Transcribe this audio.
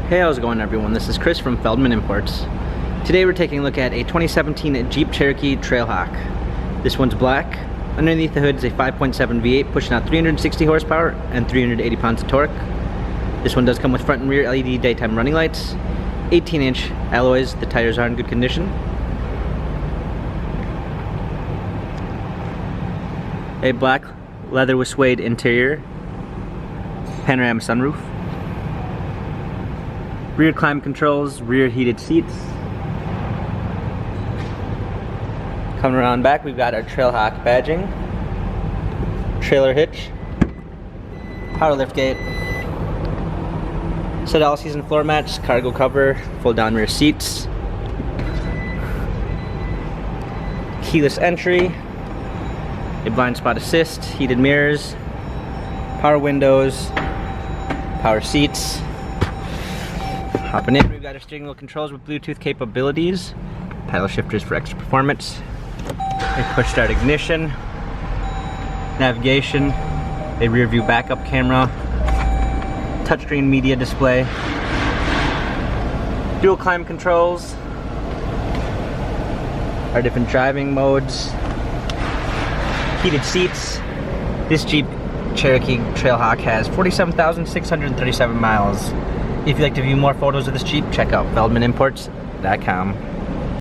Hey, how's it going everyone? This is Chris from Feldmann Imports. Today we're taking a look at a 2017 Jeep Cherokee Trailhawk. This one's black. Underneath the hood is a 5.7 V8 pushing out 360 horsepower and 380 pounds of torque. This one does come with front and rear LED daytime running lights, 18-inch alloys. The tires are in good condition. A black leather with suede interior, panorama sunroof, rear climate controls, rear heated seats. Coming around back, we've got our Trailhawk badging, trailer hitch, power lift gate, set all season floor mats, cargo cover, fold down rear seats, keyless entry, a blind spot assist, heated mirrors, power windows, power seats. Hopping in, we've got our steering wheel controls with Bluetooth capabilities, paddle shifters for extra performance, a push start ignition, navigation, a rear view backup camera, touchscreen media display, dual climate controls, our different driving modes, heated seats. This Jeep Cherokee Trailhawk has 47,637 miles. If you'd like to view more photos of this Jeep, check out feldmanimports.com.